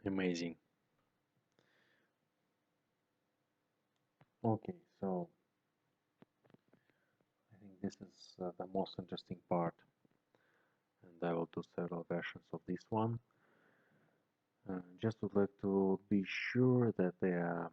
Amazing. Okay, so I think this is the most interesting part, and I will do several versions of this one. Just would like to be sure that there are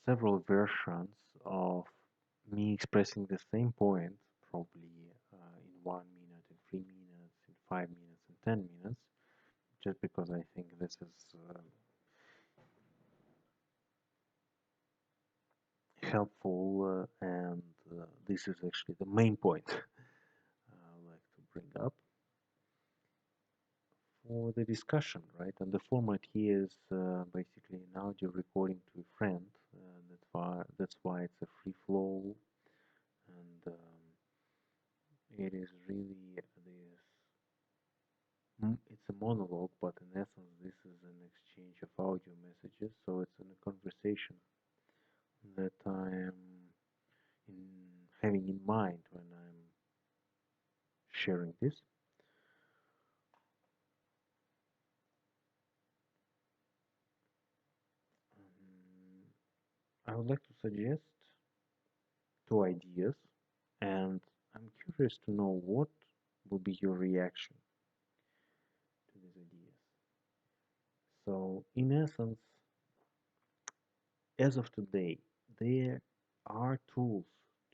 several versions of me expressing the same point, probably in 1 minute, in 3 minutes, in 5 minutes, in 10 minutes, just because I think this is helpful and this is actually the main point I would like to bring up for the discussion, right? And the format here is basically an audio recording to a friend. That's why it's a free flow, and it is really this. It's a monologue, but in essence, this is an exchange of audio messages. So it's a conversation that I am in, having in mind when I'm sharing this. I would like to suggest two ideas, and I'm curious to know what would be your reaction to these ideas. So, in essence, as of today, there are tools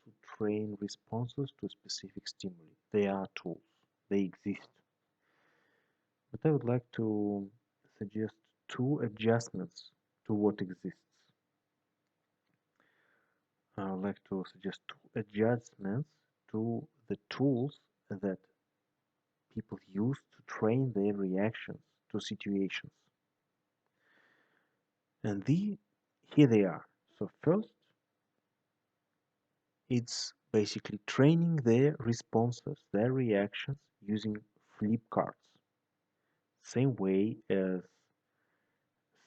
to train responses to specific stimuli. They are tools, they exist. But I would like to suggest two adjustments to what exists. I would like to suggest two adjustments to the tools that people use to train their reactions to situations. And here they are. So first, it's basically training their responses, their reactions using flip cards. Same way as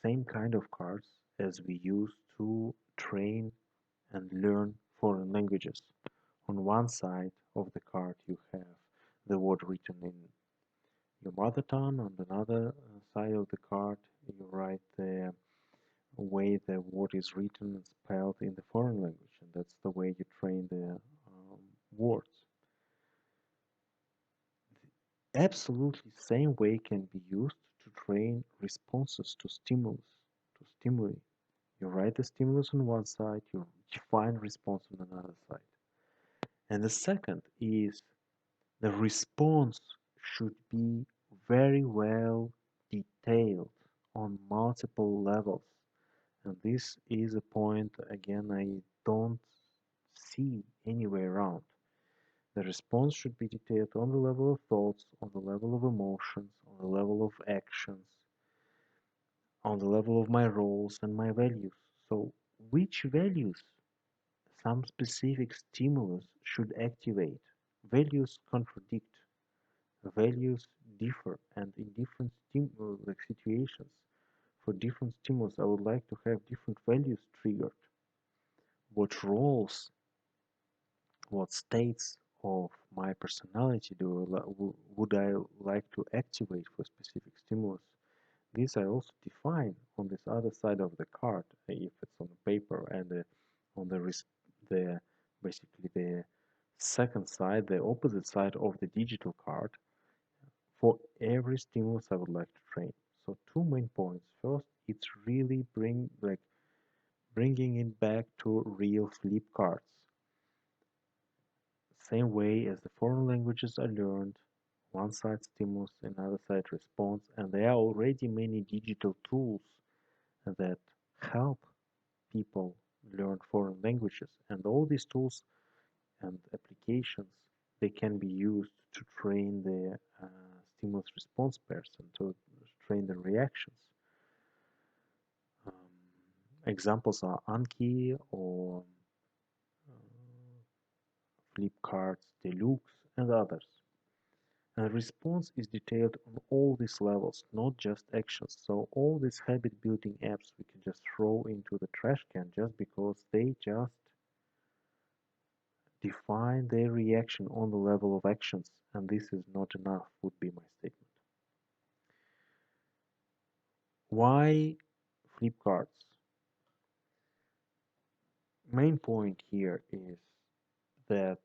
same kind of cards as we use to train and learn foreign languages. On one side of the card you have the word written in your mother tongue, on another side of the card you write the way the word is written and spelled in the foreign language, and that's the way you train the words. Absolutely same way can be used to train responses to stimuli. You write the stimulus on one side, you define response on another side. And the second is the response should be very well detailed on multiple levels. And this is a point, again, I don't see anywhere around. The response should be detailed on the level of thoughts, on the level of emotions, on the level of actions, on the level of my roles and my values. So, which values some specific stimulus should activate? Values contradict, values differ, and in different like situations, for different stimulus, I would like to have different values triggered. What roles, what states of my personality would I like to activate for specific stimulus? This I also define on this other side of the card, if it's on the paper, and on the basically the second side, the opposite side of the digital card, for every stimulus I would like to train. So two main points. First, it's really bringing it back to real flip cards. Same way as the foreign languages are learned, one side stimulus, another side response, and there are already many digital tools that help people learn foreign languages. And all these tools and applications, they can be used to train the stimulus response person, to train the reactions. Um, Examples are Anki or Flipcards, Deluxe, and others. And response is detailed on all these levels, not just actions. So all these habit building apps we can just throw into the trash can just because they just define their reaction on the level of actions, and this is not enough, would be my statement. Why flip cards? Main point here is that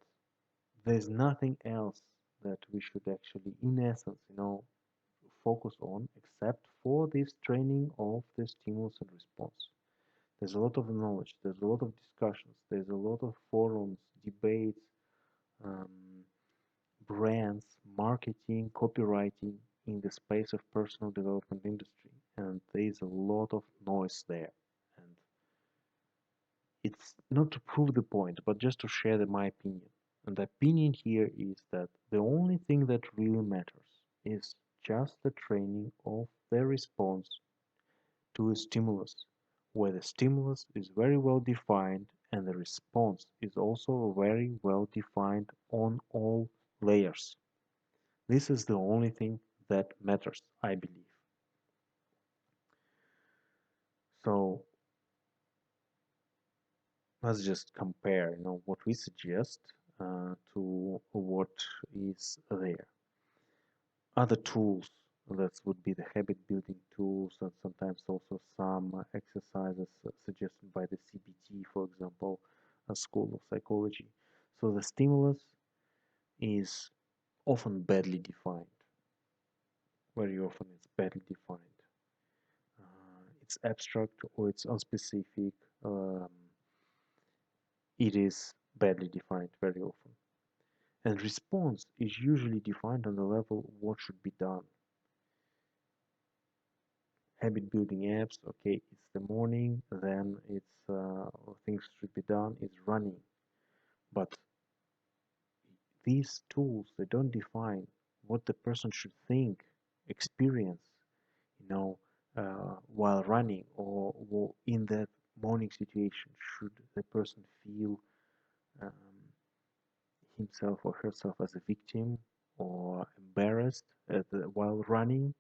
there's nothing else that we should actually, in essence, focus on except for this training of the stimulus and response. There's a lot of knowledge, there's a lot of discussions, there's a lot of forums, debates, um, brands, marketing, copywriting in the space of personal development industry, and there's a lot of noise there. And it's not to prove the point, but just to share my opinion. And the opinion here is that the only thing that really matters is just the training of the response to a stimulus, where the stimulus is very well defined and the response is also very well defined on all layers. This is the only thing that matters, I believe. So let's just compare, what we suggest to what is there. Other tools, that would be the habit building tools, and sometimes also some exercises suggested by the CBT, for example, a school of psychology. So the stimulus is often badly defined. Very often it's badly defined. It's abstract or it's unspecific. Um, it is badly defined very often. And response is usually defined on the level of what should be done. Habit building apps, okay, it's the morning, then it's things should be done, it's running. But these tools, they don't define what the person should think, experience, while running or in that morning situation. Should the person feel um, himself or herself as a victim or embarrassed while running?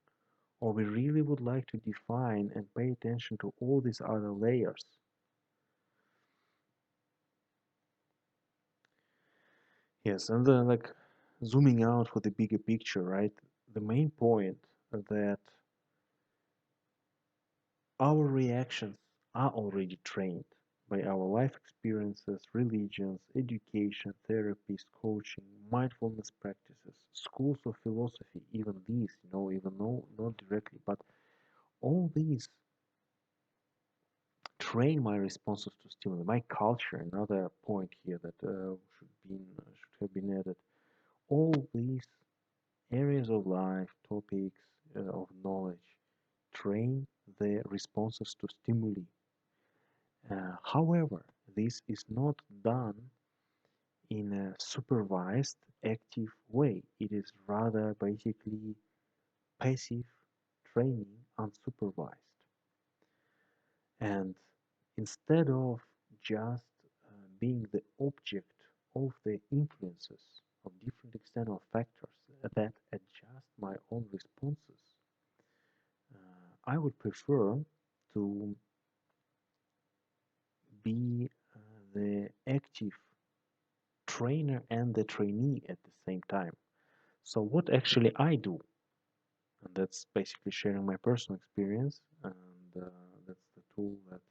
Or we really would like to define and pay attention to all these other layers. Yes, and then like zooming out for the bigger picture, right? The main point that our reactions are already trained by our life experiences, religions, education, therapies, coaching, mindfulness practices, schools of philosophy, even these, even though not directly, but all these train my responses to stimuli. My culture, another point here that should have been added. All these areas of life, topics of knowledge, train the responses to stimuli. However, this is not done in a supervised, active way. It is rather basically passive training, unsupervised. And instead of just being the object of the influences of different external factors that adjust my own responses, I would prefer to be the active trainer and the trainee at the same time. So, what actually I do, and that's basically sharing my personal experience, and that's the tool that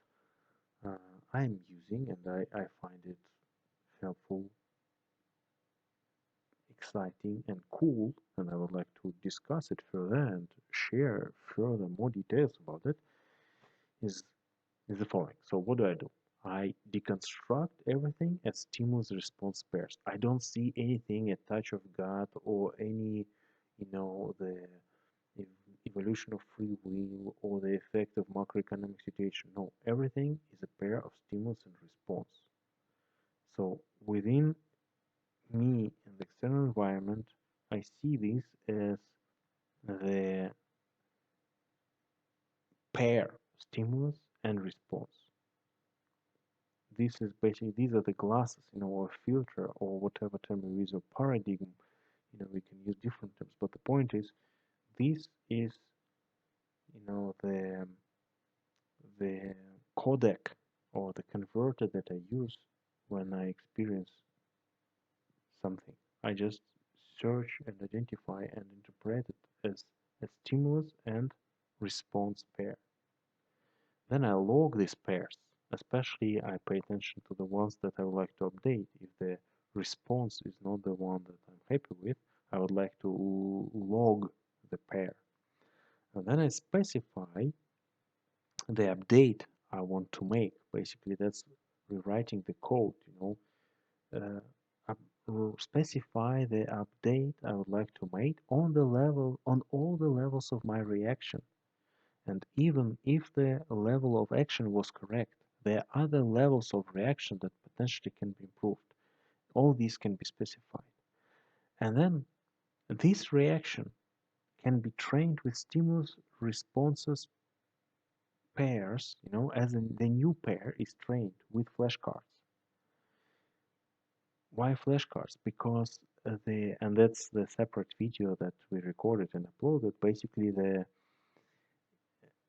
I'm using, and I find it helpful, exciting, and cool, and I would like to discuss it further and share further more details about it, is, is the following. So what do? I deconstruct everything as stimulus response pairs. I don't see anything a touch of God or any, the evolution of free will or the effect of macroeconomic situation. No, everything is a pair of stimulus and response. So within me and the external environment, I see this as the pair stimulus and response. This is basically, these are the glasses, or filter, or whatever term we use, or paradigm. We can use different terms, but the point is, this is, the codec or the converter that I use when I experience something. I just search and identify and interpret it as a stimulus and response pair. Then I log these pairs. Especially I pay attention to the ones that I would like to update. If the response is not the one that I'm happy with, I would like to log the pair. And then I specify the update I want to make. Basically, that's rewriting the code, specify the update I would like to make on all the levels of my reaction. And even if the level of action was correct, there are other levels of reaction that potentially can be improved. All these can be specified. And then this reaction can be trained with stimulus responses pairs, as in the new pair is trained with flashcards. Why flashcards? Because and that's the separate video that we recorded and uploaded. Basically, the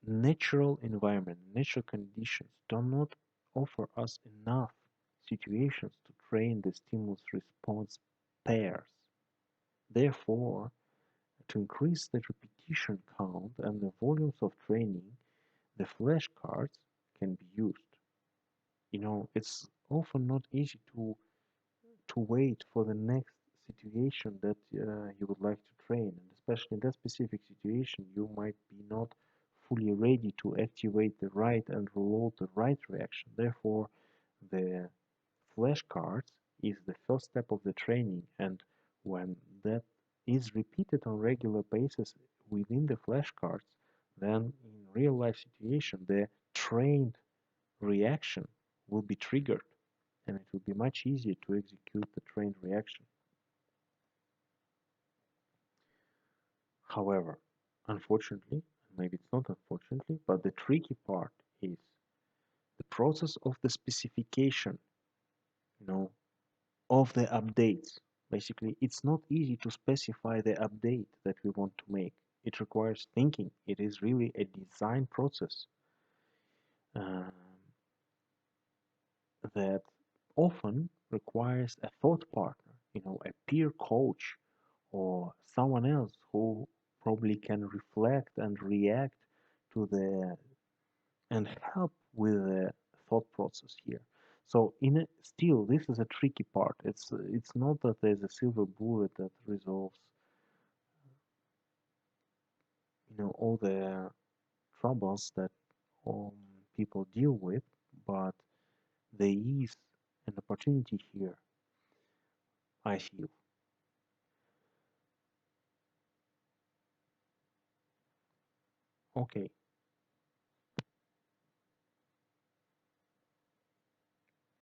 natural environment, natural conditions do not offer us enough situations to train the stimulus response pairs. Therefore, to increase the repetition count and the volumes of training, the flashcards can be used. It's often not easy to wait for the next situation that you would like to train, and especially in that specific situation you might be not fully ready to activate the right and roll out the right reaction. Therefore, the flashcards is the first step of the training, and when that is repeated on regular basis within the flashcards, then in real life situation the trained reaction will be triggered, and it will be much easier to execute the trained reaction. However, unfortunately, maybe it's not unfortunately, but the tricky part is the process of the specification, you know, of the updates. Basically, it's not easy to specify the update that we want to make. It requires thinking. It is really a design process um, that often requires a thought partner, a peer coach or someone else who probably can reflect and react to the and help with the thought process here. So still, this is a tricky part. It's not that there's a silver bullet that resolves all the troubles that um, people deal with, but there is an opportunity here, I feel. Okay,